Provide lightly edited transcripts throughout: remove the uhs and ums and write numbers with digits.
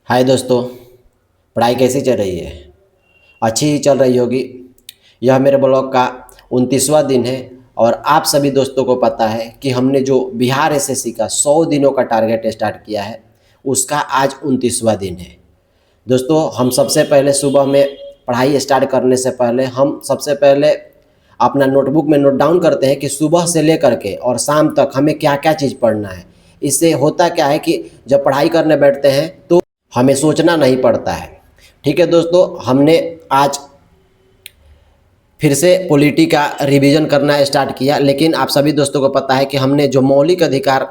हाय दोस्तों, पढ़ाई कैसी चल रही है? अच्छी ही चल रही होगी। यह मेरे ब्लॉग का 29वां दिन है और आप सभी दोस्तों को पता है कि हमने जो बिहार एसएससी का 100 दिनों का टारगेट स्टार्ट किया है, उसका आज 29वां दिन है। दोस्तों, हम सबसे पहले सुबह में पढ़ाई स्टार्ट करने से पहले हम सबसे पहले अपना नोटबुक में नोट डाउन करते हैं कि सुबह से लेकर के और शाम तक हमें क्या क्या चीज़ पढ़ना है। इससे होता क्या है कि जब पढ़ाई करने बैठते हैं तो हमें सोचना नहीं पड़ता है। ठीक है दोस्तों, हमने आज फिर से पॉलिटी का रिवीजन करना स्टार्ट किया, लेकिन आप सभी दोस्तों को पता है कि हमने जो मौलिक अधिकार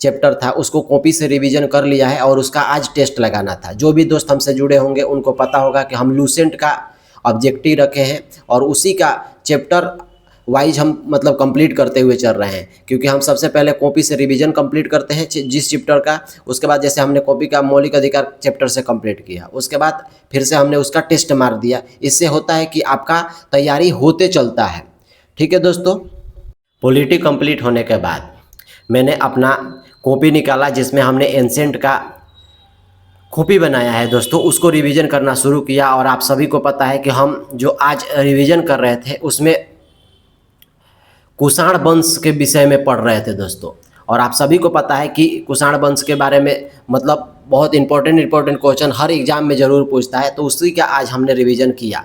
चैप्टर था उसको कॉपी से रिवीजन कर लिया है और उसका आज टेस्ट लगाना था। जो भी दोस्त हमसे जुड़े होंगे उनको पता होगा कि हम लूसेंट का ऑब्जेक्टिव रखे हैं और उसी का चैप्टर वाइज हम मतलब कंप्लीट करते हुए चल रहे हैं, क्योंकि हम सबसे पहले कॉपी से रिवीजन कंप्लीट करते हैं जिस चैप्टर का। उसके बाद जैसे हमने कॉपी का मौलिक अधिकार चैप्टर से कंप्लीट किया, उसके बाद फिर से हमने उसका टेस्ट मार दिया। इससे होता है कि आपका तैयारी होते चलता है। ठीक है दोस्तों, पॉलिटी कंप्लीट होने के बाद मैंने अपना कॉपी निकाला जिसमें हमने एंसेंट का कॉपी बनाया है दोस्तों, उसको रिवीजन करना शुरू किया। और आप सभी को पता है कि हम जो आज रिवीजन कर रहे थे उसमें कुषाण वंश के विषय में पढ़ रहे थे दोस्तों। और आप सभी को पता है कि कुषाण वंश के बारे में मतलब बहुत इंपॉर्टेंट क्वेश्चन हर एग्जाम में ज़रूर पूछता है, तो उसी का आज हमने रिवीजन किया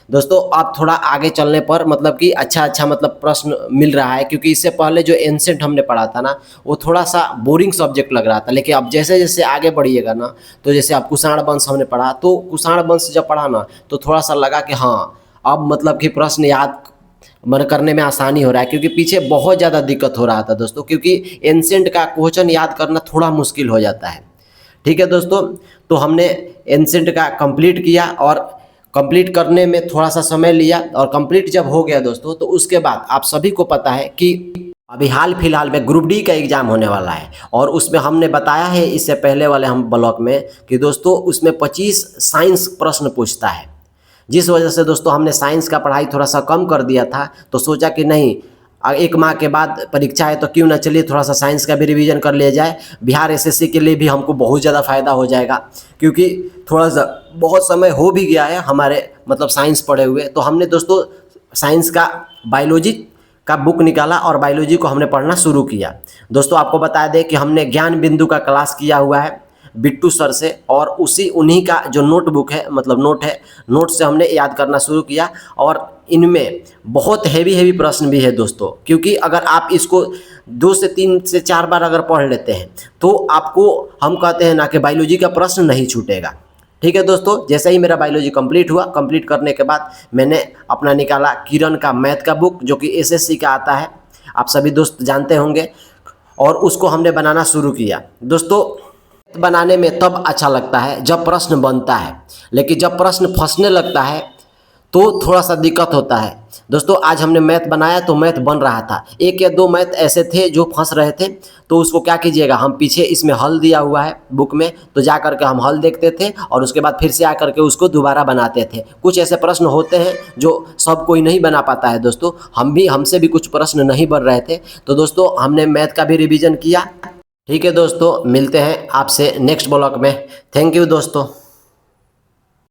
दोस्तों। अब थोड़ा आगे चलने पर मतलब कि अच्छा मतलब प्रश्न मिल रहा है, क्योंकि इससे पहले जो एंसेंट हमने पढ़ा था ना वो थोड़ा सा बोरिंग सब्जेक्ट लग रहा था। लेकिन अब जैसे जैसे आगे बढ़िएगा ना, तो जैसे अब कुषाण वंश हमने पढ़ा, तो कुषाण वंश जब पढ़ा ना तो थोड़ा सा लगा कि हाँ अब मतलब कि प्रश्न याद मन करने में आसानी हो रहा है, क्योंकि पीछे बहुत ज़्यादा दिक्कत हो रहा था दोस्तों, क्योंकि एंसेंट का क्वेश्चन याद करना थोड़ा मुश्किल हो जाता है। ठीक है दोस्तों, तो हमने एंसेंट का कंप्लीट किया और कंप्लीट करने में थोड़ा सा समय लिया, और कंप्लीट जब हो गया दोस्तों तो उसके बाद आप सभी को पता है कि अभी हाल फिलहाल में ग्रुप डी का एग्ज़ाम होने वाला है। और उसमें हमने बताया है इससे पहले वाले हम ब्लॉग में कि दोस्तों उसमें 25 साइंस प्रश्न पूछता है। जिस वजह से दोस्तों हमने साइंस का पढ़ाई थोड़ा सा कम कर दिया था, तो सोचा कि नहीं एक माह के बाद परीक्षा है तो क्यों ना चलिए थोड़ा सा साइंस का भी रिवीजन कर लिया जाए। बिहार एसएससी के लिए भी हमको बहुत ज़्यादा फ़ायदा हो जाएगा, क्योंकि थोड़ा सा बहुत समय हो भी गया है हमारे मतलब साइंस पढ़े हुए। तो हमने दोस्तों साइंस का बायोलॉजी का बुक निकाला और बायोलॉजी को हमने पढ़ना शुरू किया। दोस्तों आपको बता दें कि हमने ज्ञान बिंदु का क्लास किया हुआ है बिट्टू सर से, और उन्हीं का जो नोटबुक है मतलब नोट से हमने याद करना शुरू किया। और इनमें बहुत हैवी प्रश्न भी है दोस्तों, क्योंकि अगर आप इसको 2 से 3 से 4 बार अगर पढ़ लेते हैं तो आपको हम कहते हैं ना कि बायोलॉजी का प्रश्न नहीं छूटेगा। ठीक है दोस्तों, जैसे ही मेरा बायोलॉजी कंप्लीट हुआ, कंप्लीट करने के बाद मैंने अपना निकाला किरण का मैथ का बुक, जो कि एसएससी का आता है, आप सभी दोस्त जानते होंगे, और उसको हमने बनाना शुरू किया। दोस्तों बनाने में तब अच्छा लगता है जब प्रश्न बनता है, लेकिन जब प्रश्न फंसने लगता है तो थोड़ा सा दिक्कत होता है। दोस्तों आज हमने मैथ बनाया तो मैथ बन रहा था, 1 या 2 मैथ ऐसे थे जो फंस रहे थे, तो उसको क्या कीजिएगा, हम पीछे इसमें हल दिया हुआ है बुक में, तो जा करके हम हल देखते थे और उसके बाद फिर से आ करके उसको दोबारा बनाते थे। कुछ ऐसे प्रश्न होते हैं जो सब कोई नहीं बना पाता है दोस्तों, हमसे भी कुछ प्रश्न नहीं बन रहे थे, तो दोस्तों हमने मैथ का भी रिविज़न किया। ठीक है दोस्तों, मिलते हैं आपसे नेक्स्ट ब्लॉग में। थैंक यू दोस्तों।